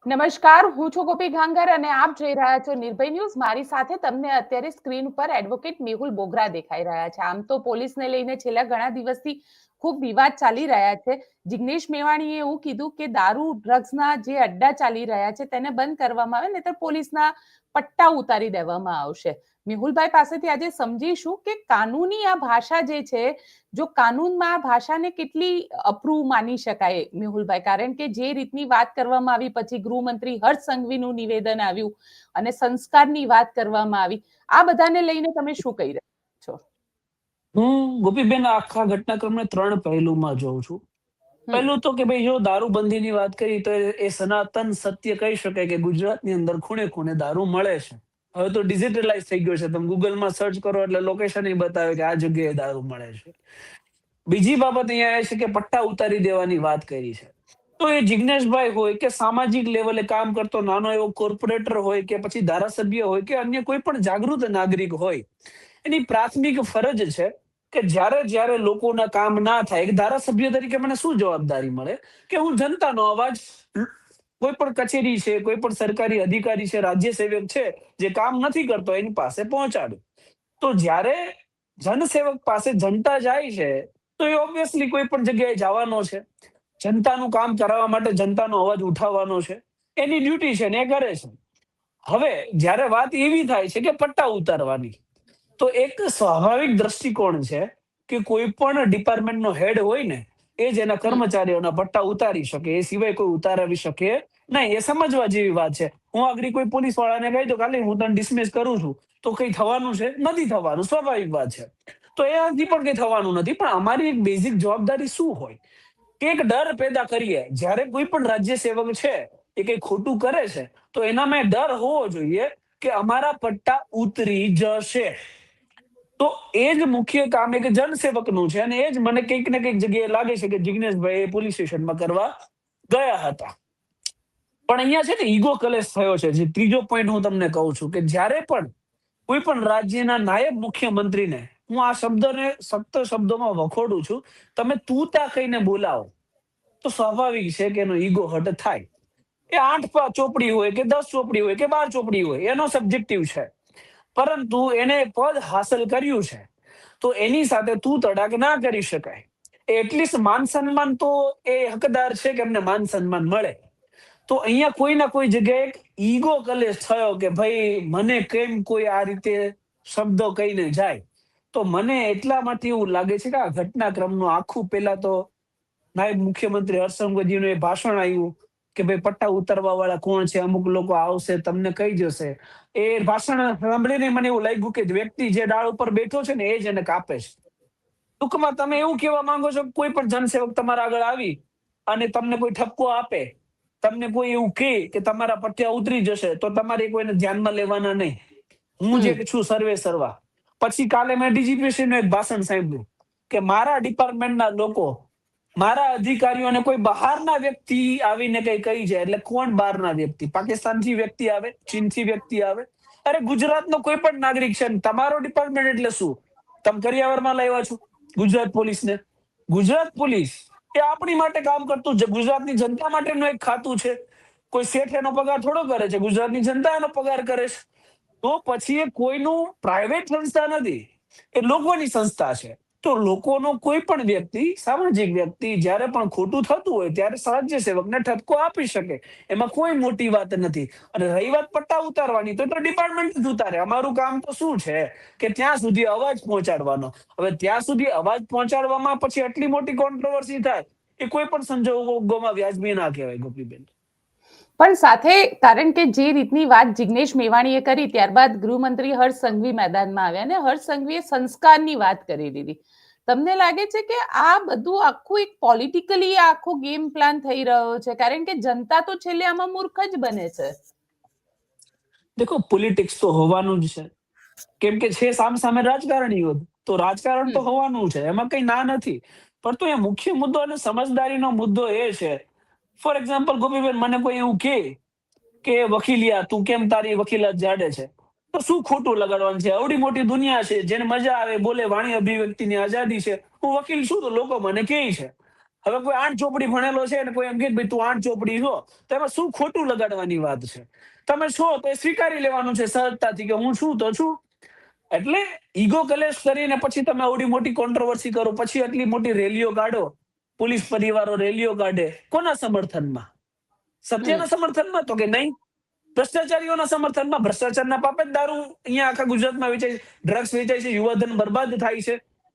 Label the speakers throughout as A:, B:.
A: નમસ્કાર, હું છું ગોપી ઘાંગર અને આપ જોઈ રહ્યા છો નિર્ભય ન્યૂઝ. મારી સાથે તમને અત્યારે સ્ક્રીન ઉપર એડવોકેટ મેહુલ બોગરા દેખાઈ રહ્યા છે. આમ તો પોલીસને લઈને છેલ્લા ઘણા દિવસથી ખૂબ વિવાદ ચાલી રહ્યા છે. જિગ્નેશ મેવાણીએ એવું કીધું કે દારૂ ડ્રગ્સના જે અડ્ડા ચાલી રહ્યા છે તેને બંધ કરવામાં આવે, નહીતર પોલીસના પટ્ટા ઉતારી દેવામાં આવશે. મેહુલભાઈ પાસેથી આજે સમજીશું કે કાનૂની આ ભાષા જે છે, જો કાનૂનમાં આ ભાષાને કેટલી અપ્રૂવ માની શકાય મેહુલભાઈ, કારણ કે જે રીતની વાત કરવામાં આવી, પછી ગૃહમંત્રી હર્ષ સંઘવીનું નિવેદન આવ્યું અને સંસ્કારની વાત કરવામાં આવી, આ બધાને લઈને તમે શું કહી રહ્યા છો?
B: હું ગોપીબેન આખા ઘટનાક્રમને 3 પહેલુમાં જોઉં છું. પહેલું તો કે ભાઈ, જો દારૂબંધીની વાત કરી તો એ સનાતન સત્ય કહી શકાય કે ગુજરાતની અંદર ખૂણે ખૂણે દારૂ મળે છે. હવે તો ડિજિટલાઇઝ થઈ ગયો છે. તમે ગૂગલમાં સર્ચ કરો એટલે લોકેશન બતાવે કે આ જગ્યાએ દારૂ મળે છે. બીજી બાબત અહીંયા એ છે કે પટ્ટા ઉતારી દેવાની વાત કરી છે. તો એ જિગ્નેશભાઈ હોય કે સામાજિક લેવલે કામ કરતો નાનો એવો કોર્પોરેટર હોય કે પછી ધારાસભ્ય હોય કે અન્ય કોઈ પણ જાગૃત નાગરિક હોય, એની પ્રાથમિક ફરજ છે કે જ્યારે લોકોના કામ ના થાય, એક ધારાસભ્ય તરીકે મને શું જવાબદારી મળે કે હું જનતાનો અવાજ કોઈ પણ કચેરી છે, કોઈ પણ સરકારી અધિકારી છે, રાજ્ય સેવક છે જે કામ નથી કરતો એની પાસે પહોંચાડું. તો જ્યારે જનસેવક પાસે જનતા જાય છે તો એ ઓબ્વિયસલી કોઈ પણ જગ્યાએ જવાનો છે, જનતાનું કામ કરાવવા માટે જનતાનો અવાજ ઉઠાવવાનો છે, એની ડ્યુટી છે ને એ કરે છે. હવે જ્યારે વાત એવી થાય છે કે પટ્ટા ઉતારવાની, તો એક સ્વાભાવિક દ્રષ્ટિકોણ છે કે કોઈ પણ ડિપાર્ટમેન્ટનો હેડ હોય ને એ જ એના કર્મચારીઓના પટ્ટા ઉતારી શકે, એ સિવાય કોઈ ઉતારાવી શકે નહીં. એ સમજવા જેવી વાત છે. હું આગળ કોઈ પોલીસ વાળાને કહી દઉં કાલે હું તને ડિસમિસ કરું છું, તો કઈ થવાનું છે? નથી થવાનું, સ્વાભાવિક વાત છે. તો એનાથી પણ કઈ થવાનું નથી. પણ અમારી એક બેઝિક જવાબદારી શું હોય કે એક ડર પેદા કરીએ. જ્યારે કોઈ પણ રાજ્ય સેવક છે એ કઈ ખોટું કરે છે તો એનામાં ડર હોવો જોઈએ કે અમારા પટ્ટા ઉતરી જશે. તો એ જ મુખ્ય કામ એક જનસેવકનું છે અને એ જ મને કંઈક ને કંઈક જગ્યાએ લાગે છે કે જિગ્નેશભાઈ પોલીસ સ્ટેશનમાં કરવા ગયા હતા. પણ અહીંયા છે ને ઈગો કલેશ થયો છે. જે ત્રીજો પોઈન્ટ હું તમને કહું છું કે જ્યારે પણ કોઈ પણ રાજ્યના નાયબ મુખ્યમંત્રીને હું આ શબ્દને સખ્ત શબ્દોમાં વખોડું છું, તમે તું તા કહીને બોલાવો તો સ્વાભાવિક છે કે એનો ઈગો હર્ટ થાય. એ 8 ચોપડી હોય કે 10 ચોપડી હોય કે 12 ચોપડી હોય, એનો સબ્જેક્ટિવ છે. પરંતુ એને પદ હાંસલ કર્યું છે તો એની સાથે તું તડાક ના કરી શકાય. એટલીસ્ટ માન સન્માન તો એ હકદાર છે કે એમને માન સન્માન મળે. તો અહીંયા કોઈ ના કોઈ જગ્યાએ ઈગો કલેશ થયો કે ભાઈ મને કેમ કોઈ આ રીતે શબ્દો કહીને જાય. તો મને એટલા માટે એવું લાગે છે કે આ ઘટનાક્રમનું આખું પેલા તો નાયબ મુખ્યમંત્રી હર્ષ સંઘવીજીનું એ ભાષણ આવ્યું કે ભાઈ પટ્ટા ઉતારવા વાળા કોણ છે, અમુક લોકો આવશે તમને કહી જશે. એ ભાષણ સાંભળીને મને એવું લાગ્યું કે વ્યક્તિ જે ડાળ ઉપર બેઠો છે ને એ જ એને કાપે છે. ટૂંકમાં તમે એવું કહેવા માંગો છો કે કોઈ પણ જનસેવક તમારા આગળ આવી અને તમને કોઈ ઠપકો આપે, તમને કોઈ એવું કહે કે તમારા પટ્ટા ઉતરી જશે, તો તમારે કોઈને ધ્યાનમાં લેવાના નહીં. હું જે છું સર્વે સર્વા. પછી કાલે મેં ડીજીપીસીનું એક ભાષણ સાંભળ્યું કે મારા ડિપાર્ટમેન્ટના લોકો, મારા અધિકારીઓને કોઈ બહારના વ્યક્તિ આવીને કઈ કહી જાય એટલે કોણ બહારના વ્યક્તિ? પાકિસ્તાનથી વ્યક્તિ આવે, ચીનથી વ્યક્તિ આવે? અરે ગુજરાતનો કોઈ પણ નાગરિક છે. તમારો ડિપાર્ટમેન્ટ એટલે શું? તમે કરિયાવરમાં લાવ્યા છો ગુજરાત પોલીસને? ગુજરાત પોલીસ એ આપણી માટે કામ કરતું છે, ગુજરાતની જનતા માટેનું એક ખાતું છે. કોઈ શેઠ એનો પગાર થોડો કરે છે, ગુજરાતની જનતા એનો પગાર કરે છે. તો પછી એ કોઈનું પ્રાઇવેટ સંસ્થા નથી, એ લોકોની સંસ્થા છે. તો લોકોનો કોઈ પણ વ્યક્તિ, સામાજિક વ્યક્તિ જ્યારે પણ ખોટું થતું હોય ત્યારે રાજ્ય સેવકને ઠપકો આપી શકે, એમાં કોઈ મોટી વાત નથી. અને રહી વાત પટ્ટા ઉતારવાની, તો ડિપાર્ટમેન્ટ જ ઉતારે. અમારું કામ તો શું છે કે ત્યાં સુધી અવાજ પહોંચાડવાનો. હવે ત્યાં સુધી અવાજ પહોંચાડવામાં પછી આટલી મોટી કોન્ટ્રોવર્સી થાય એ કોઈ પણ સંજોગોમાં વ્યાજબી ના કહેવાય ગોપીબેન.
A: પણ સાથે, કારણ કે જે રીતની વાત જિગ્નેશ મેવાણીએ કરી, ત્યારબાદ ગૃહમંત્રી હર્ષ સંઘવી મેદાનમાં આવ્યા અને હર્ષ સંઘવીએ સંસ્કારની વાત કરી દીધી. તમને લાગે છે કે આ બધું આખું એક પોલિટિકલી આખો ગેમ પ્લાન થઈ રહ્યો છે? કારણ કે જનતા તો છેલ્લે આમાં મૂર્ખ જ બને છે.
B: દેખો, પોલિટિક્સ તો હોવાનું જ છે, કેમ કે છે સામે રાજકારણીઓ, તો રાજકારણ તો હોવાનું છે, એમાં કઈ ના નથી. પરંતુ એ મુખ્ય મુદ્દો અને સમજદારીનો મુદ્દો એ છે, ફોર એક્ઝામ્પલ ગોપીબેન, મને કોઈ એવું કે વકીલિયા તું કેમ તારી વકીલાત જાડે છે, તો શું ખોટું લગાડવાનું છે? આવડી મોટી દુનિયા છે, જેને મજા આવે બોલે, વાણી અભિવ્યક્તિની આઝાદી છે. હું વકીલ છું તો લોકો મને કહે છે. હવે કોઈ 8 ચોપડી ભણેલો છે અને કોઈ એમ કે ભાઈ તું 8 ચોપડી છો, તો એમાં શું ખોટું લગાડવાની વાત છે? તમે છો તો એ સ્વીકારી લેવાનું છે સહજતાથી કે હું છું તો છું. એટલે ઈગો કલેશ કરીને પછી તમે આવડી મોટી કોન્ટ્રોવર્સી કરો, પછી આટલી મોટી રેલીઓ કાઢો, પોલીસ પરિવારો રેલીઓ કાઢે, કોના સમર્થનમાં? સત્યના સમર્થનમાં? તો કે નહીં. ભ્રષ્ટાચારીઓના સમર્થનમાં. ભ્રષ્ટાચારના પાપે જ દારૂ અહીંયા આખા ગુજરાતમાં વેચાય છે, ડ્રગ્સ વેચાય છે, યુવાધન બરબાદ થાય છે.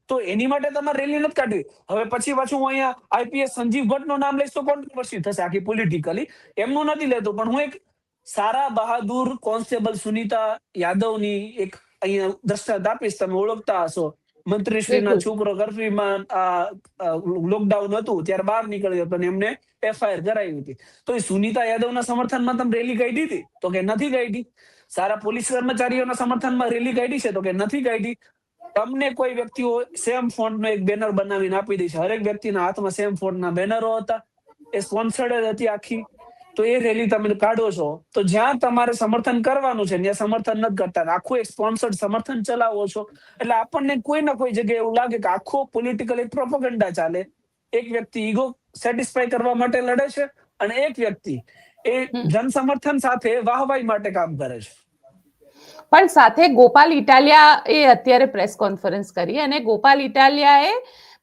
B: તો એની માટે તમારે રેલી નથી કાઢવી. હવે પછી પાછું હું અહીંયા આઈપીએસ સંજીવ ભટ્ટનું નામ લઈશ તો કોન્ટ્રોવર્સી થશે આખી પોલિટિકલી. એમનું નથી લેતો, પણ હું એક સારા બહાદુર કોન્સ્ટેબલ સુનીતા યાદવની એક અહીંયા દ્રષ્ટાંત આપીશ. તમે ઓળખતા હશો, મંત્રીશ્રીના
A: બિલકુલ.
B: છોકરો કર્ફ્યુમાં લોકડાઉન હતું ત્યારે બહાર નીકળ્યો હતો અને એમને એફઆઈઆર કરાવી હતી. તો એ સુનીતા યાદવના સમર્થનમાં તમે રેલી કાઢી હતી? તો કે નથી કાઢી. સારા પોલીસ કર્મચારીઓના સમર્થનમાં રેલી કાઢી છે? તો કે નથી કાઢી. તમને કોઈ વ્યક્તિઓ સેમ ફોન્ટનો એક બેનર બનાવીને આપી દે છે. હરેક વ્યક્તિના હાથમાં સેમ ફોન્ટના બેનરો હતા, એ સ્પોન્સર્ડ હતી આખી. તો એ રેલી તમે કાઢો છો, તો જ્યાં તમારે સમર્થન કરવાનું છે ત્યાં સમર્થન નથી કરતા, આખું એક સ્પોન્સર્ડ સમર્થન ચલાવો છો. એટલે આપણને કોઈ ના કોઈ જગ્યાએ એવું લાગે કે આખો પોલિટિકલ એક પ્રોપોગન્ડા ચાલે. એક વ્યક્તિ ઈગો સેટિસ્ફાય કરવા માટે લડે છે અને એક વ્યક્તિ એ જન સમર્થન સાથે વાહવાઈ માટે કામ કરે છે.
A: પણ સાથે ગોપાલ ઇટાલિયા એ અત્યારે પ્રેસ કોન્ફરન્સ કરી અને ગોપાલ ઇટાલિયાએ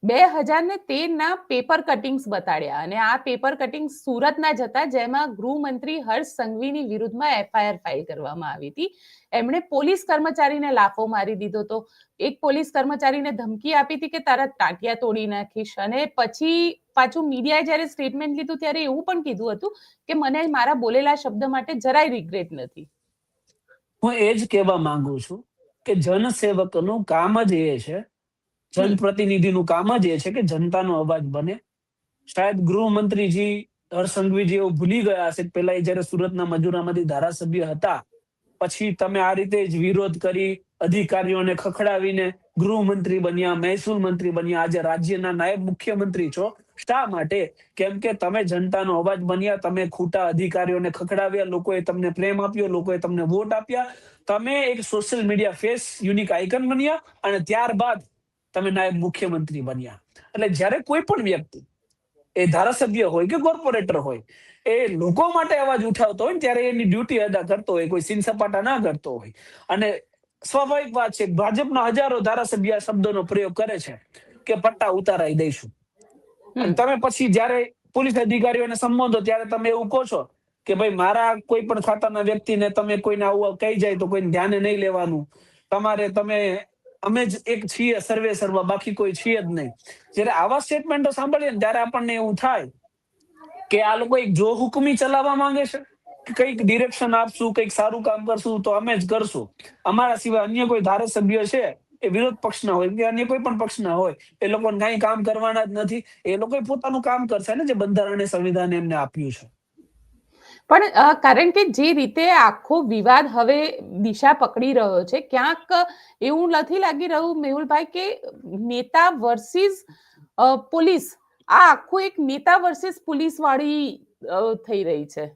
A: 2013ના પેપર કટિંગ્સ બતાડ્યા અને આ પેપર કટિંગ્સ સુરતના જ હતા, જેમાં ગૃહમંત્રી હર્ષ સંઘવીની વિરુદ્ધમાં એફઆઈઆર ફાઇલ કરવામાં આવી હતી. એમણે પોલીસ કર્મચારીને લાફો મારી દીધો હતો. એક પોલીસ કર્મચારીને ધમકી આપી હતી કે તારા ટાંટિયા તોડી નાખીશ, અને પછી પાછું મીડિયાએ જ્યારે સ્ટેટમેન્ટ લીધું ત્યારે એવું પણ કીધું હતું કે મને મારા બોલેલા શબ્દ માટે જરાય રિગ્રેટ નથી.
B: હું એ જ કહેવા માંગુ છું કે જનસેવકનું કામ જ એ છે, જનપ્રતિનિધિનું કામ જ એ છે કે જનતાનો અવાજ બને. શાયદ ગૃહમંત્રીજી હર્ષ સંઘવીજી એવું ભૂલી ગયા હશે કે પેલા એ જયારે સુરતના મજૂરામાંથી ધારાસભ્ય હતા, પછી તમે આ રીતે જ વિરોધ કરી, અધિકારીઓને ખખડાવીને ગૃહમંત્રી બન્યા, મહેસૂલ મંત્રી બન્યા, આજે રાજ્યના નાયબ મુખ્યમંત્રી છો. શા માટે? કેમ કે તમે જનતાનો અવાજ બન્યા, તમે ખોટા અધિકારીઓને ખખડાવ્યા, લોકોએ તમને પ્રેમ આપ્યો, લોકોએ તમને વોટ આપ્યા, તમે એક social media face, unique icon બન્યા અને ત્યારબાદ તમે નાયબ મુખ્યમંત્રી બન્યા. એટલે જ્યારે કોઈ પણ વ્યક્તિ, એ ધારાસભ્ય હોય કે કોર્પોરેટર હોય, એ લોકો માટે અવાજ ઉઠાવતો હોય ત્યારે એની ડ્યુટી અદા કરતો હોય, કોઈ સીન સપાટા ના કરતો હોય. અને સ્વાભાવિક વાત છે, ભાજપના હજારો ધારાસભ્ય આ શબ્દોનો પ્રયોગ કરે છે કે પટ્ટા ઉતારાઈ દઈશું. અને તમે પછી જ્યારે પોલીસ અધિકારીઓને સંબોધો ત્યારે તમે એવું કહો છો કે ભાઈ મારા કોઈ પણ ખાતાના વ્યક્તિને તમે કોઈને આવું કહી જાય તો કોઈને ધ્યાને નહીં લેવાનું, તમારે અમે જ એક છીએ સર્વે સર્વ, બાકી કોઈ છીએ જ નહીં. જ્યારે આવા સ્ટેટમેન્ટો સાંભળીએ ને ત્યારે આપણને એવું થાય કે આ લોકો એક જો હુકમી ચલાવવા માંગે છે કે કંઈક ડિરેક્શન આપશું, કંઈક સારું કામ કરશું તો અમે જ કરશું, અમારા સિવાય અન્ય કોઈ ધારાસભ્ય છે એ વિરોધ પક્ષના હોય કે અન્ય કોઈ પણ પક્ષના હોય, એ લોકોને કઈ કામ કરવાના જ નથી. એ લોકો પોતાનું કામ કરશે ને, જે બંધારણ સંવિધાન એમને આપ્યું છે.
A: પણ કારણ કે જે રીતે આખો વિવાદ હવે દિશા પકડી રહ્યો છે, ક્યાંક એવું નથી લાગી રહ્યું મેહુલભાઈ કે નેતા વર્સિસ પોલીસ, આ આખું એક નેતા વર્સિસ પોલીસ વાળી થઈ રહી છે?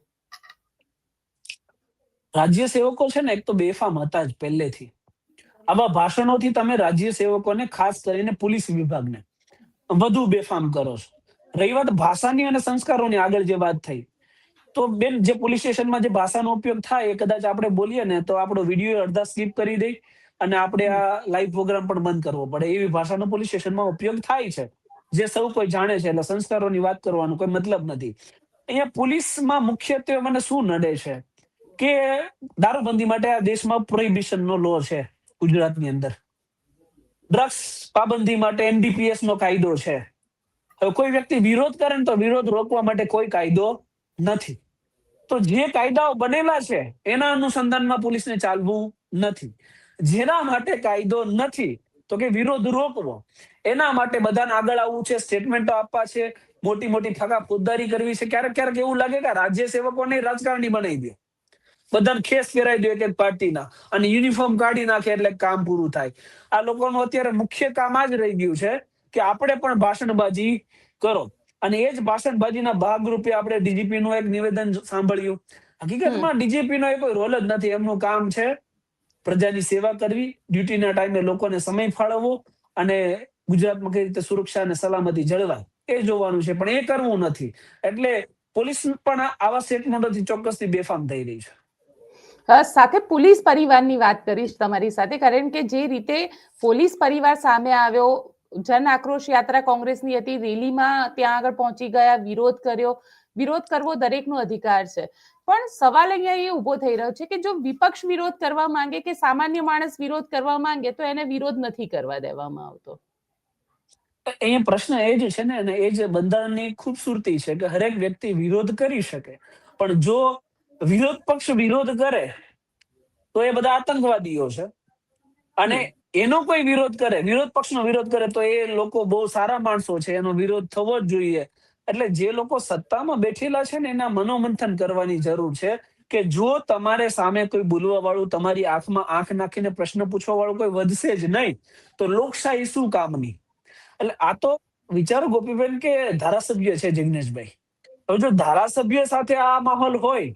B: રાજ્ય સેવકો છે ને એક તો બેફામ હતા જ પહેલેથી. આવા ભાષણોથી તમે રાજ્ય સેવકોને, ખાસ કરીને પોલીસ વિભાગને વધુ બેફામ કરો છો. રહી વાત ભાષાની અને સંસ્કારોની, આગળ જે વાત થઈ, તો બેન જે પોલીસ સ્ટેશનમાં જે ભાષાનો ઉપયોગ થાય એ કદાચ આપણે બોલીએ ને તો આપણો વિડીયો અડધા સ્કીપ કરી દે અને આપણે આ લાઈવ પ્રોગ્રામ પણ બંધ કરવો પડે, એવી ભાષાનો પોલીસ સ્ટેશનમાં ઉપયોગ થાય છે, જે સૌ કોઈ જાણે છે. એટલે સંસ્કારોની વાત કરવાનો કોઈ મતલબ નથી. અહીંયા પોલીસમાં મુખ્યત્વે મને શું નડે છે કે દારૂબંધી માટે આ દેશમાં પ્રોહિબિશનનો લો છે ગુજરાતની અંદર, ડ્રગ્સ પાબંદી માટે એનડીપીએસ નો કાયદો છે. હવે કોઈ વ્યક્તિ વિરોધ કરે ને તો વિરોધ રોકવા માટે કોઈ કાયદો નથી. તો જે કાયદાઓ બનેલા છે એના અનુસંધાનમાં પોલીસને ચાલવું નથી. જેના માટે કાયદો નથી તો કે વિરોધ રોકવો, એના માટે બધાને આગળ આવવું છે, સ્ટેટમેન્ટો આપવા છે, મોટી મોટી ફાકા ફોજદારી કરવી છે. ક્યારેક ક્યારેક એવું લાગે કે રાજ્ય સેવકોને રાજકારણી બનાવી દે, બધાને ખેસ પહેરાવી દે એક એક પાર્ટીના અને યુનિફોર્મ કાઢી નાખે એટલે કામ પૂરું થાય. આ લોકોનું અત્યારે મુખ્ય કામ આ જ રહી ગયું છે કે આપણે પણ ભાષણબાજી કરો. અને એ જ ભાષણબાજીના ભાગરૂપે આપણે ડીજીપી નું એક નિવેદન સાંભળ્યું. હકીકતમાં ડીજીપી નો કોઈ રોલ જ નથી. એમનું કામ છે પ્રજાની સેવા કરવી, ડ્યુટીના ટાઈમે લોકોને સમય ફાળવવો અને ગુજરાતમાં કઈ રીતે સુરક્ષા અને સલામતી જળવાય એ જોવાનું છે, પણ એ કરવું નથી. એટલે પોલીસ પણ આવા સ્ટેટમેન્ટોથી ચોક્કસથી બેફામ થઈ રહી છે.
A: સાથે પોલીસ પરિવારની વાત કરીશ તમારી સાથે, કારણ કે જે રીતે પોલીસ પરિવાર સામે આવ્યો, જન આક્રોશ યાત્રા કોંગ્રેસની હતી, રેલીમાં ત્યાં આગળ પહોંચી ગયા, વિરોધ કર્યો. વિરોધ કરવો દરેકનો અધિકાર છે, પણ સવાલ અહીંયા એ ઉભો થઈ રહ્યો છે કે જો વિપક્ષ વિરોધ કરવા માંગે કે સામાન્ય માણસ વિરોધ કરવા માંગે તો એને વિરોધ નથી કરવા દેવામાં આવતો.
B: અહીંયા પ્રશ્ન એ જ છે ને, અને એ જ બંધારણની ખૂબસૂરતી છે કે હરેક વ્યક્તિ વિરોધ કરી શકે, પણ જો વિરોધ પક્ષ વિરોધ કરે તો એ બધા આતંકવાદીઓ છે, અને એનો કોઈ વિરોધ કરે, વિરોધ પક્ષનો વિરોધ કરે તો એ લોકો બહુ સારા માણસો છે, એનો વિરોધ થવો જ જોઈએ. એટલે જે લોકો સત્તામાં બેઠેલા છે ને એના મનોમંથન કરવાની જરૂર છે કે જો તમારે સામે કોઈ બોલવા વાળું, તમારી આંખમાં આંખ નાખીને પ્રશ્ન પૂછવા વાળું કોઈ વધશે જ નહીં તો લોકશાહી શું કામની. એટલે આ તો વિચારો ગોપીબેન કે ધારાસભ્ય છે જિગ્નેશભાઈ, હવે જો ધારાસભ્ય સાથે આ માહોલ હોય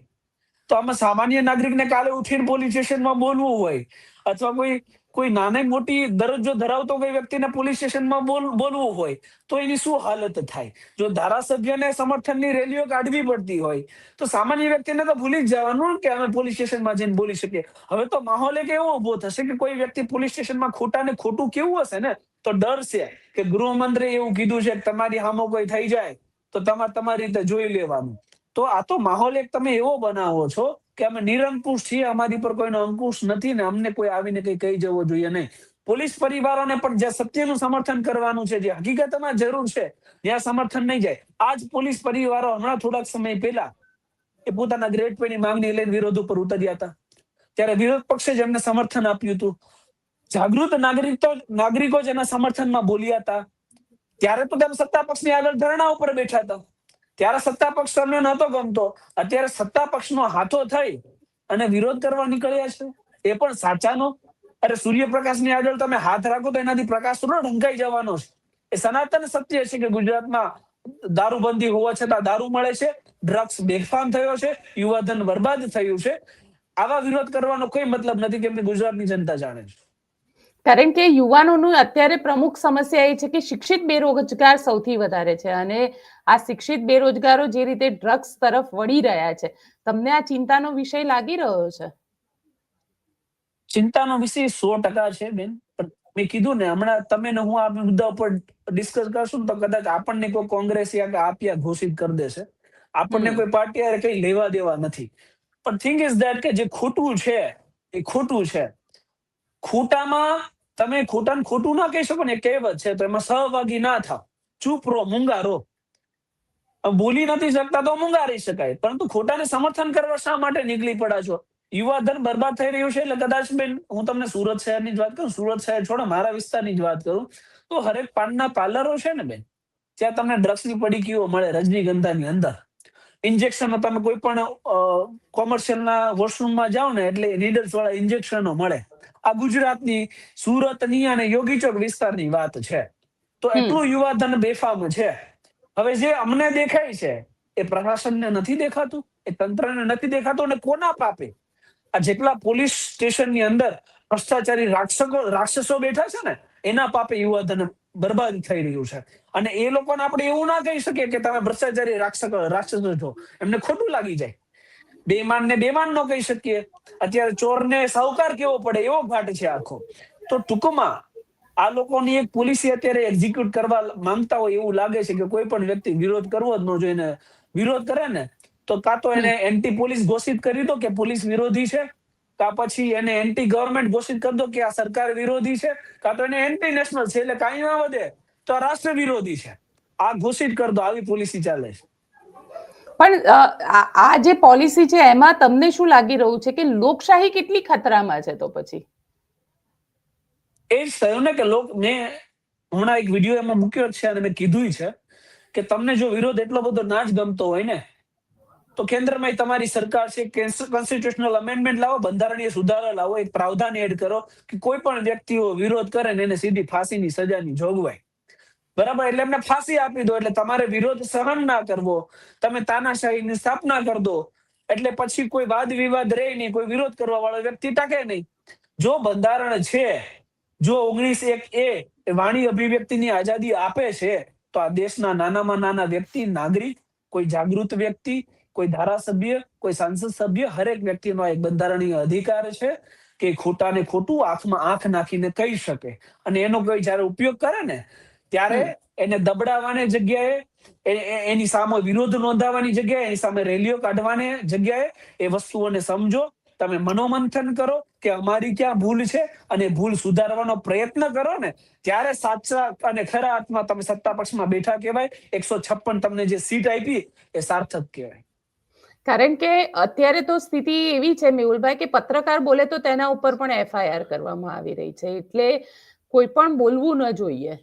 B: તો આમાં સામાન્ય નાગરિકને કાલે ઉઠીને પોલીસ સ્ટેશનમાં બોલવું હોય, અથવા કોઈ નાની મોટી દરજ્જો ધરાવતો કોઈ વ્યક્તિને પોલીસ સ્ટેશનમાં બોલવું હોય તો એની શું હાલત થાય. જો ધારાસભ્યને સમર્થનની રેલીઓ કાઢવી પડતી હોય તો સામાન્ય વ્યક્તિને તો ભૂલી જ જવાનું કે અમે પોલીસ સ્ટેશનમાં જઈને બોલી શકીએ. હવે તો માહોલ એક એવો ઉભો થશે કે કોઈ વ્યક્તિ પોલીસ સ્ટેશનમાં ખોટાને ખોટું કેવું હશે ને તો ડર છે કે ગૃહમંત્રી એવું કીધું છે કે તમારી સામે કોઈ થઈ જાય તો તમારે તમારી રીતે જોઈ લેવાનું. તો આ તો માહોલ એક તમે એવો બનાવો છો કે અમે નિરંકુશ છીએ, અમારી પર કોઈનો અંકુશ નથી ને અમને કોઈ આવીને કઈ કહી જવો જોઈએ નહીં. પોલીસ પરિવારોને પણ જે સત્યનું સમર્થન કરવાનું છે, જે હકીકતમાં જરૂર છે, ત્યાં સમર્થન નહીં જાય. આજ પોલીસ પરિવારો હમણાં થોડાક સમય પહેલા એ પોતાના ગ્રેડ પે ની માંગણી લઈને વિરોધ ઉપર ઉતર્યા હતા, ત્યારે વિરોધ પક્ષે જ એમને સમર્થન આપ્યું હતું. જાગૃત નાગરિકો જેના સમર્થનમાં બોલ્યા હતા ત્યારે તો તેમ સત્તા પક્ષની આગળ ધરણા ઉપર બેઠા હતા. ત્યારે સત્તા પક્ષ તમને નહોતો ગમતો, અત્યારે સત્તા પક્ષનો હાથો થઈ અને વિરોધ કરવા નીકળ્યા છે, એ પણ સાચાનો. અરે સૂર્યપ્રકાશની આગળ તમે હાથ રાખો તો એનાથી પ્રકાશ થોડો ઢંકાઈ જવાનો છે. એ સનાતન સત્ય છે કે ગુજરાતમાં દારૂબંધી હોવા છતાં દારૂ મળે છે, ડ્રગ્સ બેફામ થયો છે, યુવાધન બરબાદ થયું છે. આવા વિરોધ કરવાનો કોઈ મતલબ નથી, કેમ કે ગુજરાતની જનતા જાણે છે.
A: કારણ કે યુવાનોનું અત્યારે પ્રમુખ સમસ્યા એ છે કે શિક્ષિત બેરોજગાર સૌથી વધારે છે, અને આ શિક્ષિત બેરોજગારો જે રીતે ડ્રગ્સ તરફ વળી રહ્યા છે, તમને આ ચિંતાનો વિષય લાગી રહ્યો છે?
B: ચિંતાનો વિષય 100% છે બેન, પણ મેં કીધું ને હમણાં તમે ને હું આ મુદ્દા ઉપર ડિસ્કસ કરશું ને તો કદાચ આપણને કોઈ કોંગ્રેસી કે આપિયા ઘોષિત કરી દેશે. આપણને કોઈ પાર્ટી હારે કઈ લેવા દેવા નથી. પણ થિંગ ઇઝ ધેટ કે જે ખોટું છે એ ખોટું છે. ખોટામાં તમે ખોટાને ખોટું ના કહી શકો ને, કહેવત છે, તો એમાં સહભાગી ના થાવ, ચૂપ રહો, મૂંગા રહો. બોલી નથી શકતા તો મૂંગા રહી શકાય, પરંતુ ખોટાને સમર્થન કરવા શા માટે નીકળી પડ્યા છો? યુવાધન બરબાદ થઈ રહ્યું છે. એટલે કદાચ બેન હું તમને સુરત શહેરની જ વાત કરું, સુરત શહેર છોડો મારા વિસ્તારની જ વાત કરું તો હરેક પાનના પાર્લરો છે ને બેન, ત્યાં તમને ડ્રગ્સની પડીકીઓ મળે રજનીગંધાની અંદર. ઇન્જેક્શનો તમે કોઈ પણ કોમર્શિયલના વોશરૂમમાં જાઓ ને એટલે નીડલ્સ વાળા ઇન્જેક્શનો મળે. આ ગુજરાતની સુરતની અને યોગીચોક વિસ્તારની વાત છે. તો એટલું યુવાધન બેફામ છે. હવે જે અમને દેખાય છે એ પ્રશાસનને નથી દેખાતું, એ તંત્રને નથી દેખાતું, અને કોના પાપે આ જેટલા પોલીસ સ્ટેશનની અંદર ભ્રષ્ટાચારી રાક્ષસો બેઠા છે ને એના પાપે યુવાધન બરબાદ થઈ રહ્યું છે. અને એ લોકોને આપણે એવું ના કહી શકીએ કે તમે ભ્રષ્ટાચારી રાક્ષસો છો, એમને ખોટું લાગી જાય. બેમાન ને બેમાન ન કહી શકીએ. અત્યારે ચોરને સાહુકાર કેવો પડે એવો ઘાટ છે આખો. તો ટૂંકમાં આ લોકોની એક પોલિસી અત્યારે એક્ઝિક્યુટ કરવા માંગતા હોય એવું લાગે છે કે કોઈ પણ વ્યક્તિ વિરોધ કરવો જ ન જોઈએ. વિરોધ કરે ને તો કાં તો એને એન્ટી પોલીસ ઘોષિત કરી દો કે પોલીસ વિરોધી છે, કાં પછી એને એન્ટી ગવર્મેન્ટ ઘોષિત કરી દો કે આ સરકાર વિરોધી છે, કાં તો એને એન્ટી નેશનલ છે, એટલે કાંઈ ના વધે તો આ રાષ્ટ્ર વિરોધી છે, આ ઘોષિત કરી દો. આવી પોલિસી ચાલે છે.
A: પણ આ જે પોલિસી છે એમાં તમને શું લાગી રહ્યું છે કે લોકશાહી કેટલી ખતરામાં છે? તો પછી
B: એ જ થયું ને કે મેં હમણાં એક વિડીયો એમાં મૂક્યો છે અને મેં કીધું છે કે તમને જો વિરોધ એટલો બધો ના જ ગમતો હોય ને તો કેન્દ્રમાં તમારી સરકાર છે, કોન્સ્ટિટ્યુશનલ અમેન્ડમેન્ટ લાવો, બંધારણીય સુધારા લાવો, એક પ્રાવધાન એડ કરો કે કોઈ પણ વ્યક્તિઓ વિરોધ કરે ને એને સીધી ફાંસીની સજાની જોગવાઈ. બરાબર, એટલે એમને ફાંસી આપી દો, એટલે તમારે વિરોધ સહન ના કરવો, તમે તાનાશાહીની સ્થાપના કરી દો, એટલે પછી કોઈ વાદ વિવાદ રહે નહીં, કોઈ વિરોધ કરવા વાળો વ્યક્તિ ટકે નહીં. જો બંધારણ છે, જો 19(1) વાણી અભિવ્યક્તિની આઝાદી આપે છે, તો આ દેશના નાનામાં નાના વ્યક્તિ, નાગરિક, કોઈ જાગૃત વ્યક્તિ, કોઈ ધારાસભ્ય, કોઈ સાંસદ સભ્ય, હરેક વ્યક્તિનો એક બંધારણીય અધિકાર છે કે ખોટાને ખોટું આંખમાં આંખ નાખીને કહી શકે. અને એનો કોઈ જયારે ઉપયોગ કરે ને ત્યારે એને દબડાવવાની જગ્યાએ, એની સામે વિરોધ નોંધાવવાની જગ્યાએ, એની સામે રેલીઓ કાઢવાની જગ્યાએ એ વસ્તુઓને સમજો, તમે મનોમંથન કરો કે અમારી ક્યાં ભૂલ છે અને ભૂલ સુધારવાનો પ્રયત્ન કરો ને, ત્યારે સાચા અને ખરા અર્થમાં તમે સત્તા પક્ષમાં બેઠા કહેવાય. 156 તમને જે સીટ આપી એ સાર્થક કહેવાય.
A: કારણ કે અત્યારે તો સ્થિતિ એવી છે મેહુલભાઈ કે પત્રકાર બોલે તો તેના ઉપર પણ એફઆઈઆર કરવામાં આવી રહી છે. એટલે કોઈ પણ બોલવું ન જોઈએ.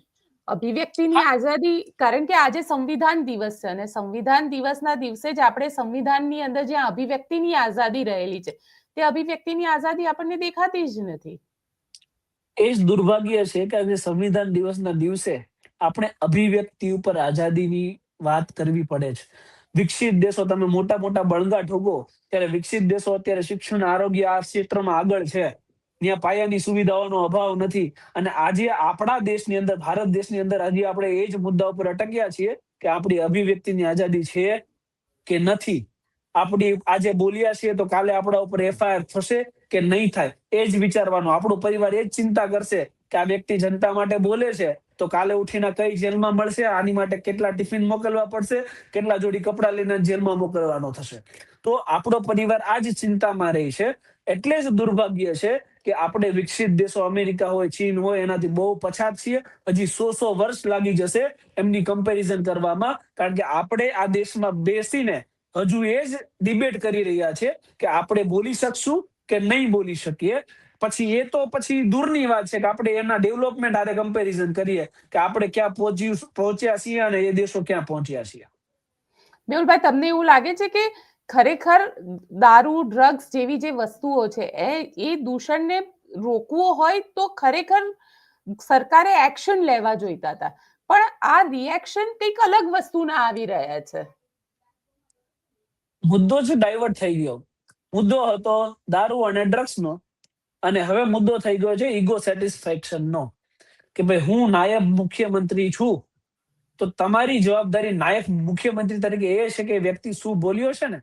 A: અભિવ્યક્તિની આઝાદી, કારણ કે આજે સંવિધાન દિવસ છે અને સંવિધાન દિવસના દિવસે જ આપણે સંવિધાનની અંદર જ્યાં અભિવ્યક્તિની આઝાદી રહેલી છે તે અભિવ્યક્તિની આઝાદી આપણને દેખાતી જ નથી.
B: એ જ દુર્ભાગ્ય છે કે આજે સંવિધાન દિવસના દિવસે આપણે અભિવ્યક્તિ ઉપર આઝાદીની વાત કરવી પડે છે. વિકસિત દેશો, તમે મોટા મોટા બળગા ઠોકો ત્યારે વિકસિત દેશો અત્યારે શિક્ષણ, આરોગ્ય આ ક્ષેત્રમાં આગળ છે. ત્યાં પાયાની સુવિધાઓનો અભાવ નથી. અને આજે આપણા દેશની અંદર, ભારત દેશની અંદર હજી આપણે એ જ મુદ્દા ઉપર અટક્યા છીએ કે આપણી અભિવ્યક્તિની આઝાદી છે કે નથી. આપણી આજે બોલ્યા છીએ તો કાલે આપણા ઉપર એફઆઈઆર થશે કે નહીં થાય, એ જ વિચારવાનું. આપણો પરિવાર એ જ ચિંતા કરશે કે આ વ્યક્તિ જનતા માટે બોલે છે તો કાલે ઉઠીને કઈ જેલમાં મળશે, આની માટે કેટલા ટિફિન મોકલવા પડશે, કેટલા જોડી કપડાં લઈને જેલમાં મોકલવાનો થશે. તો આપણો પરિવાર આ જ ચિંતામાં રહી છે. એટલે જ દુર્ભાગ્ય છે કે આપણે વિકસિત દેશો, અમેરિકા હોય, ચીન હોય, એનાથી બહુ પછાત છીએ. હજી 100 વર્ષ લાગી જશે એમની કમ્પેરિઝન કરવામાં, કારણ કે આપણે આ દેશમાં બેસીને હજુ એ જ ડિબેટ કરી રહ્યા છે કે આપણે બોલી શકશું કે નહીં બોલી શકીએ. પછી એ તો પછી દૂરની વાત છે કે આપણે એના ડેવલપમેન્ટ આરે કમ્પેરિઝન કરીએ કે આપણે ક્યાં પહોંચ્યા છીએ અને એ દેશો ક્યાં પહોંચ્યા છીએ.
A: મેહુલભાઈ, તમને એવું લાગે છે કે ખરેખર દારૂ, ડ્રગ્સ જેવી જે વસ્તુઓ છે એ દૂષણને રોકવું હોય તો ખરેખર સરકારે એક્શન લેવા જોઈતા હતા, પણ આ રિએક્શન કંઈક અલગ વસ્તુના આવી રહ્યા છે.
B: મુદ્દો જ ડાયવર્ટ થઈ ગયો. મુદ્દો હતો દારૂ અને ડ્રગ્સનો, અને હવે મુદ્દો થઈ ગયો છે ઈગો સેટિસ્ફેક્શનનો કે ભાઈ હું નાયબ મુખ્યમંત્રી છું તો તમારી જવાબદારી નાયબ મુખ્યમંત્રી તરીકે એ છે કે વ્યક્તિ શું બોલ્યો છે ને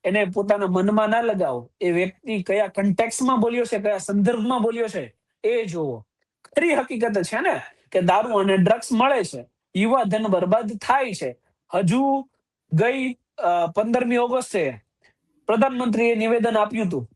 B: એને પોતાના મનમાં ના લગાવો. એ વ્યક્તિ કયા કન્ટેક્સમાં બોલ્યો છે, કયા સંદર્ભમાં બોલ્યો છે એ જોવો. ખરી હકીકત છે ને કે દારૂ અને ડ્રગ્સ મળે છે, યુવા ધન બરબાદ થાય છે. હજુ ગઈ 15મી ઓગસ્ટે પ્રધાનમંત્રીએ નિવેદન આપ્યું હતું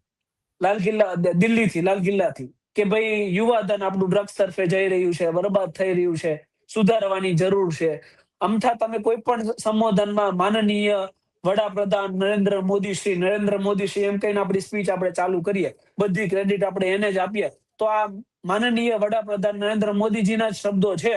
B: દિલ્હીથી, લાલ કિલ્લાથી, કે ભાઈ યુવાધન આપણું ડ્રગ્સ તરફે જઈ રહ્યું છે, બરબાદ થઈ રહ્યું છે, સુધારવાની જરૂર છે. અમથા તમે કોઈ પણ સંબોધનમાં માનનીય વડાપ્રધાન નરેન્દ્ર મોદી શ્રી એમ કહીને આપણી સ્પીચ આપણે ચાલુ કરીએ, બધી ક્રેડિટ આપણે એને જ આપીએ, તો આ માનનીય વડાપ્રધાન નરેન્દ્ર મોદીજીના જ શબ્દો છે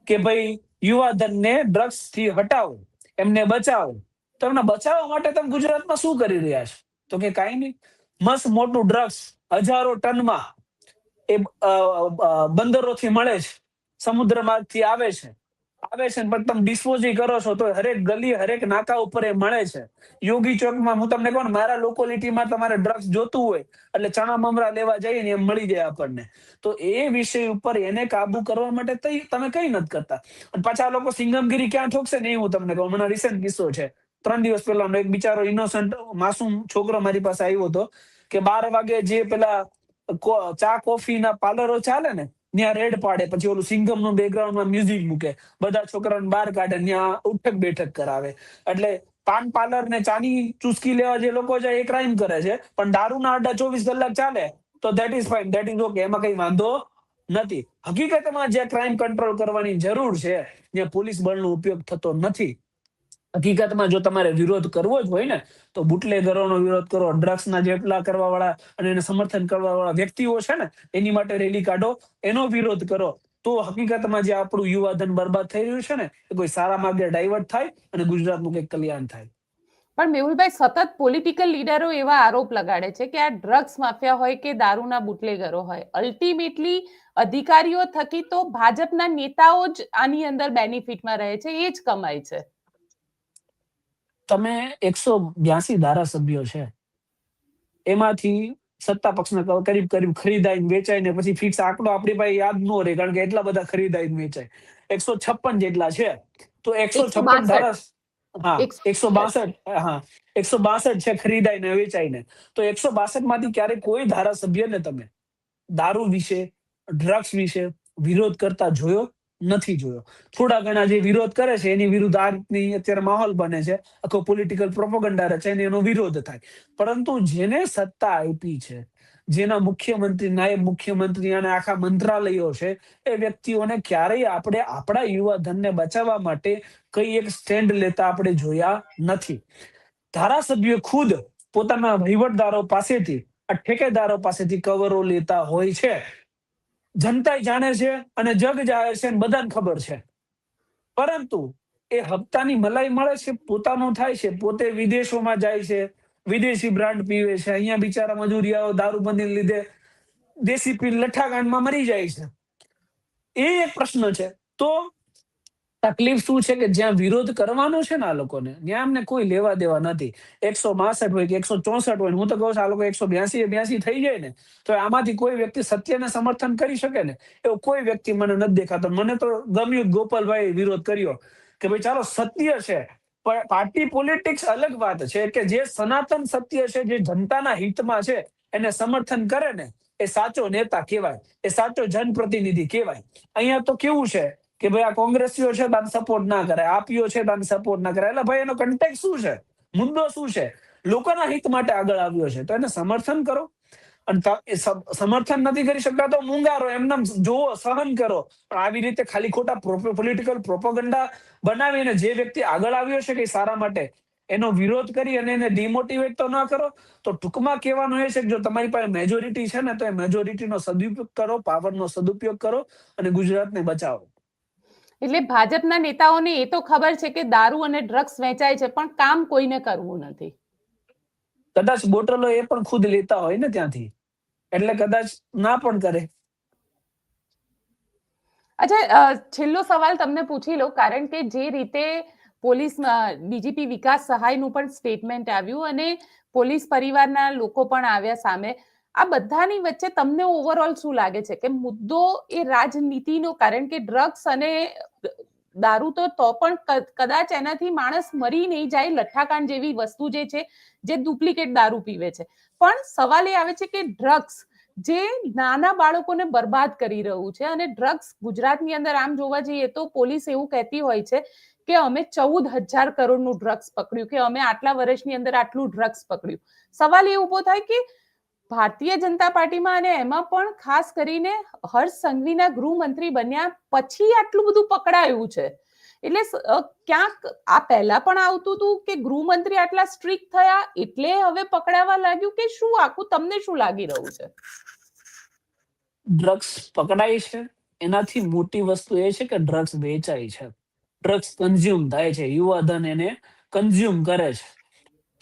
B: કે ભાઈ યુવાધનને ડ્રગ્સ થી હટાવો, એમને બચાવો. તો એમને બચાવવા માટે તમે ગુજરાતમાં શું કરી રહ્યા છો? તો કે કાંઈ નહીં, મસ્ત મોટું ડ્રગ્સ હજારો ટનમાં એ બંદરોથી મળે છે, સમુદ્ર માર્ગથી આવે છે પણ તમે ડિસ્પોઝ કરો છો તો હરેક ગલી, હરેક નાકા ઉપર એ મળે છે. યોગી ચોકમાં હું તમને કહું, મારા લોકોલિટીમાં તમારે ડ્રગ્સ જોતું હોય એટલે ચણા મમરા લેવા જઈએ ને એમ મળી જાય આપણને. તો એ વિષય ઉપર એને કાબુ કરવા માટે તમે કઈ નથી કરતા. અને પાછા લોકો સિંગમગીરી ક્યાં ઠોકશે ને એ હું તમને કહું. હમણાં રિસેન્ટ કિસ્સો છે, 3 દિવસ પહેલા એક બિચારો ઇનોસન્ટ માસૂમ છોકરો મારી પાસે આવ્યો હતો કે 12 વાગે જે પેલા ચા કોફી ના પાર્લરો ચાલે ને ત્યાં રેડ પાડે, પછી ઓલું સિંગમ નું બેકગ્રાઉન્ડમાં મ્યુઝિક મૂકે, બધા છોકરાઓને બહાર કાઢે, ત્યાં ઉઠક બેઠક કરાવે. એટલે પાન પાર્લર ને ચાની ચુસ્કી લેવા જે લોકો છે એ ક્રાઇમ કરે છે, પણ દારૂના અડ્ડા 24 કલાક ચાલે તો that is fine, that is okay, એમાં કઈ વાંધો નથી. હકીકતમાં જે ક્રાઇમ કંટ્રોલ કરવાની જરૂર છે ત્યાં પોલીસ બળનો ઉપયોગ થતો નથી. હકીકતમાં જો તમારે વિરોધ કરવો જ હોય ને તો બુટલેગરોનો વિરોધ કરો, ડ્રગ્સના જેટલા કરવા વાળા અને એને સમર્થન કરવા વાળા વ્યક્તિઓ છે ને એની માટે રેલી કાઢો, એનો વિરોધ કરો. તો હકીકતમાં જે આપણું યુવાધન બરબાદ થઈ રહ્યું છે ને એ કોઈ સારા માર્ગે ડાયવર્ટ થાય અને ગુજરાતનું કંઈક કલ્યાણ થાય.
A: પણ મેહુલભાઈ, સતત પોલિટિકલ લીડરો એવા આરોપ લગાડે છે કે આ ડ્રગ્સ માફિયા હોય કે દારૂના બુટલેગરો હોય, અલ્ટિમેટલી અધિકારીઓ થકી તો ભાજપના નેતાઓ જ આની અંદર બેનિફિટમાં રહે છે, એ જ કમાય છે.
B: તમે 182 ધારાસભ્યો છે, એમાંથી સત્તા પક્ષના કરીબ કરીબ ખરીદાઈને વેચાય ને પછી ફિક્સ આંકડો આપણી પાસે યાદ ન રહે, કારણ કે એટલા બધા ખરીદાઈને વેચાય. 156 જેટલા છે, તો 156
A: 162
B: ધારા, હા,
A: 162
B: 162, હા, 162 છે ખરીદાઈને વેચાઈને. તો 162 માંથી ક્યારેક કોઈ ધારાસભ્યને તમે દારૂ વિશે, ડ્રગ્સ વિશે વિરોધ કરતા જોયો નથી જોયો. થોડા ઘણા જે વિરોધ કરે છે એની વિરુદ્ધ આ રીતની અત્યારે માહોલ બને છે, આખો પોલિટિકલ પ્રોપોગન્ડા રચાઈને એનો વિરોધ થાય. પરંતુ જેને સત્તા આપી છે, જેના મુખ્યમંત્રી, નાયબ મુખ્યમંત્રી અને આખા મંત્રાલયો છે, એ વ્યક્તિઓને ક્યારેય આપણે આપણા યુવા ધનને બચાવવા માટે કઈ એક સ્ટેન્ડ લેતા આપણે જોયા નથી. ધારાસભ્યો ખુદ પોતાના વહીવટદારો પાસેથી, આ ઠેકેદારો પાસેથી કવરો લેતા હોય છે. જનતા જાણે છે અને જગ જાહેર છે અને બધાને ખબર છે. પરંતુ એ હપ્તાની મલાઈ મળે છે, પોતાનું થાય છે, પોતે વિદેશોમાં જાય છે, વિદેશી બ્રાન્ડ પીવે છે, અહીંયા બિચારા મજૂરિયાઓ દારૂબંધીને લીધે દેશી પી લઠ્ઠાકાંડમાં મરી જાય છે. એ એક પ્રશ્ન છે. તો તકલીફ શું છે કે જ્યાં વિરોધ કરવાનો છે ને આ લોકોને, ત્યાં અમને કોઈ લેવા દેવા નથી. 162 હોય કે 164 હોય, હું તો કહું છું આ લોકો 182 થઈ જાય ને, તો આમાંથી કોઈ વ્યક્તિ સત્યને સમર્થન કરી શકે ને, એવો કોઈ વ્યક્તિ મને નથી દેખાતો. મને તો ગમ્યું ગોપાલભાઈ વિરોધ કર્યો કે ભાઈ ચાલો સત્ય છે, પણ પાર્ટી પોલિટિક્સ અલગ વાત છે, કે જે સનાતન સત્ય છે, જે જનતાના હિતમાં છે, એને સમર્થન કરે ને, એ સાચો નેતા કહેવાય, એ સાચો જનપ્રતિનિધિ કહેવાય. અહીંયા તો કેવું છે કે ભાઈ આ કોંગ્રેસીઓ છે તો આને સપોર્ટ ના કરે, આપીઓ છે તો આને સપોર્ટ ના કરે. એટલે ભાઈ એનો કન્ટેક્ટ શું છે, મુદ્દો શું છે? લોકોના હિત માટે આગળ આવ્યો છે તો એને સમર્થન કરો. અને સમર્થન નથી કરી શકતા તો મૂંગારો, એમને જોવો, સહન કરો. પણ આવી રીતે ખાલી ખોટા પોલિટિકલ પ્રોપોગન્ડા બનાવીને જે વ્યક્તિ આગળ આવ્યો છે કે સારા માટે, એનો વિરોધ કરી અને એને ડિમોટિવેટ તો ના કરો. તો ટૂંકમાં કહેવાનું એ છે કે જો તમારી પાસે મેજોરિટી છે ને, તો એ મેજોરિટીનો સદુપયોગ કરો, પાવરનો સદુપયોગ કરો અને ગુજરાતને બચાવો.
A: એટલે ભાજપના નેતાઓને એ તો ખબર છે કે દારૂ અને ડ્રગ્સ વેચાય છે, પણ કામ કોઈને કરવું નથી.
B: કદાચ બોટલો એ પણ ખુદ લેતા હોય ને ત્યાંથી, એટલે કદાચ ના પણ કરે.
A: અચ્છા, છેલ્લો સવાલ તમને પૂછી લો, કારણ કે જે રીતે પોલીસ ડીજીપી વિકાસ સહાયનું પણ સ્ટેટમેન્ટ આવ્યું અને પોલીસ પરિવારના લોકો પણ આવ્યા સામે, આ બધાની વચ્ચે તમને ઓવરઓલ શું લાગે છે કે મુદ્દો એ રાજનીતિનો, કારણ કે ડ્રગ્સ અને દારૂ તો પણ કદાચ એનાથી માણસ મરી નહીં જાય, લઠ્ઠાકાંડ જેવી વસ્તુ જે છે, જે ડુપ્લિકેટ દારૂ પીવે છે, પણ સવાલ એ આવે છે કે ડ્રગ્સ જે નાના બાળકોને બરબાદ કરી રહ્યું છે, અને ડ્રગ્સ ગુજરાતની અંદર આમ જોવા જઈએ તો પોલીસ એવું કહેતી હોય છે કે અમે 14,000 કરોડનું ડ્રગ્સ પકડ્યું, કે અમે આટલા વર્ષની અંદર આટલું ડ્રગ્સ પકડ્યું. સવાલ એ ઉભો થાય કે ભારતીય જનતા પાર્ટીમાં અને એમાં પણ ખાસ કરીને હર્ષ સંઘવીના ગૃહમંત્રી બન્યા પછી આટલું બધું પકડાયું છે. એટલે ક્યાંક આ પહેલા પણ આવતું હતું કે ગૃહમંત્રી આટલા સ્ટ્રિક્ટ થયા એટલે હવે પકડાવા લાગ્યું, કે શું આખું તમને શું લાગી રહ્યું છે?
B: ડ્રગ્સ પકડાય છે, એનાથી મોટી વસ્તુ એ છે કે ડ્રગ્સ વેચાય છે, ડ્રગ્સ કન્ઝ્યુમ થાય છે, યુવાધન એને કન્ઝ્યુમ કરે છે.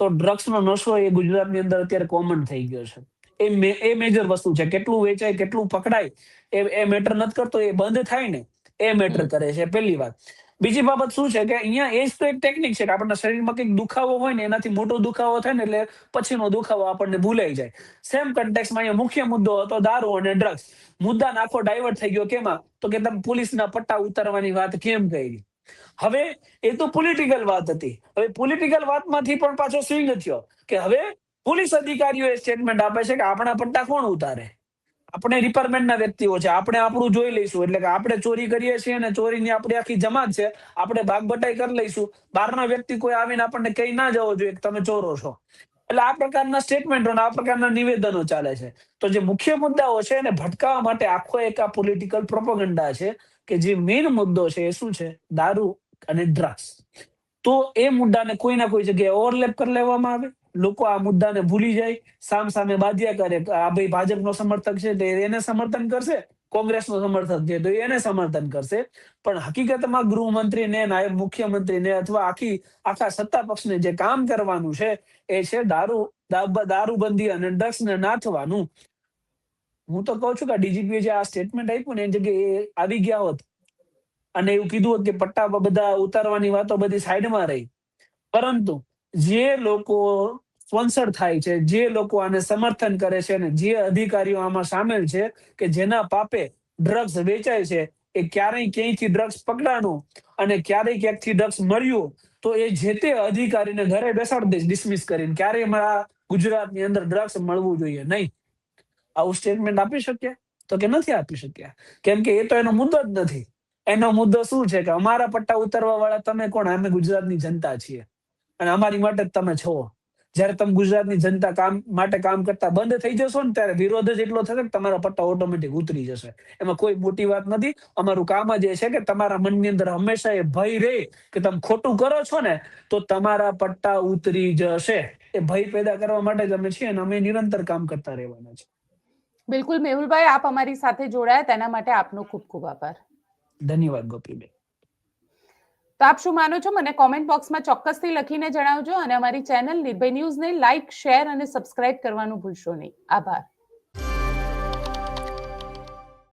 B: તો ડ્રગ્સનો નશો એ ગુજરાતની અંદર અત્યારે કોમન થઈ ગયો છે. એ મેજર વસ્તુ છે. કેટલું વેચાય, કેટલું પકડાય એ મેટર નથી કરતો, એ બંધ થાય ને એ મેટર કરે છે, પહેલી વાત. બીજી બાબત શું છે કે અહીંયા એ જ તો એક ટેકનિક છે કે આપણના શરીરમાં કંઈક દુખાવો હોય ને, એનાથી મોટો દુખાવો થાય ને એટલે પછીનો દુખાવો આપણને ભૂલાઈ જાય. સેમ કન્ટેક્સમાં અહીંયા મુખ્ય મુદ્દો હતો દારૂ અને ડ્રગ્સ. મુદ્દા આખો ડાયવર્ટ થઈ ગયો. કેમાં? તો કે તમે પોલીસના પટ્ટા ઉતારવાની વાત કેમ કરી? હવે એ તો પોલિટિકલ વાત હતી. હવે પોલિટિકલ વાતમાંથી પણ પાછો સ્વિંગ થયો કે હવે પોલીસ અધિકારીઓ સ્ટેટમેન્ટ આપે છે કે આપણા પટ્ટા કોણ ઉતારે? આપણે ડિપાર્ટમેન્ટના વ્યક્તિઓ છે, આપણે આપણું જોઈ લઈશું. એટલે કે આપણે ચોરી કરીએ છીએ અને ચોરીની આપણી આખી જમાત છે, આપણે ભાગબટાઈ કરી લઈશું. બહારના વ્યક્તિ કોઈ આવીને આપણને કહી ના જવો જોઈએ કે તમે ચોરો છો. એટલે આ પ્રકારના સ્ટેટમેન્ટો અને આ પ્રકારના નિવેદનો ચાલે છે. તો જે મુખ્ય મુદ્દાઓ છે એને ભટકાવવા માટે આખો એક આ પોલિટિકલ પ્રોપોગન્ડા છે, કે જે મેઇન મુદ્દો છે એ શું છે? દારૂ અને ડ્રગ્સ. તો એ મુદ્દાને કોઈ ના કોઈ જગ્યાએ ઓવરલેપ કરી લેવામાં આવે, લોકો આ મુદ્દાને ભૂલી જાય, સામે બાધ્યા કરે. આ ભાઈ ભાજપનો સમર્થક છે તો એને સમર્થન કરશે, કોંગ્રેસનો સમર્થક છે તો એને સમર્થન કરશે. પણ હકીકતમાં ગૃહમંત્રીને, નાયબ મુખ્યમંત્રીને અથવા આખા સત્તા પક્ષને જે કામ કરવાનું છે એ છે દારૂબંધી અને ડ્રગ્સને નાથવાનું. હું તો કહું છું કે ડીજીપીએ જે આ સ્ટેટમેન્ટ આપ્યું ને એની જગ્યાએ એ આવી ગયા હોત અને એવું કીધું હોત કે પટ્ટા બધા ઉતારવાની વાતો બધી સાઈડમાં રહી, પરંતુ જે લોકો સ્પોન્સર થાય છે, જે લોકો આને સમર્થન કરે છે અને જે અધિકારીઓ આમાં સામેલ છે કે જેના પાપે ડ્રગ્સ વેચાય છે, એ ક્યારેય ક્યાંયથી ડ્રગ્સ પકડાણું અને ક્યારેય ક્યાંકથી ડ્રગ્સ મળ્યું તો એ જે તે અધિકારીને ઘરે બેસાડી દે ડિસમિસ કરીને. ક્યારેય મારા ગુજરાતની અંદર ડ્રગ્સ મળવું જોઈએ નહીં. આવું સ્ટેટમેન્ટ આપી શક્યા? તો કે નથી આપી શક્યા, કેમ કે એ તો એનો મુદ્દો જ નથી. એનો મુદ્દો શું છે કે અમારા પટ્ટા ઉતારવા વાળા તમે કોણ? અમે ગુજરાતની જનતા છીએ અને અમારી માટે જ તમે છો. જયારે તમે ગુજરાતની જનતા માટે કામ કરતા બંધ થઈ જશો ને, ત્યારે વિરોધ જ એટલો થશે કે તમારા પટ્ટા ઓટોમેટિક ઉતરી જશે. એમાં કોઈ મોટી વાત નથી. અમારું કામ જ એ છે કે તમારા મનની અંદર હંમેશા એ ભય રહે કે તમે ખોટું કરો છો ને તો તમારા પટ્ટા ઉતરી જશે. એ ભય પેદા કરવા માટે જ અમે છીએ અને અમે નિરંતર કામ કરતા રહેવાના છે.
A: બિલકુલ મેહુલભાઈ, આપ અમારી સાથે જોડાયા તેના માટે આપનો ખૂબ ખૂબ આભાર.
B: ધન્યવાદ ગોપીબેન.
A: તો આપ શું માનો છો મને કોમેન્ટ બોક્સમાં ચોક્કસથી લખીને જણાવજો અને અમારી ચેનલ નિર્ભય ન્યૂઝને લાઇક, શેર અને સબસ્ક્રાઇબ કરવાનું ભૂલશો નહીં. આભાર.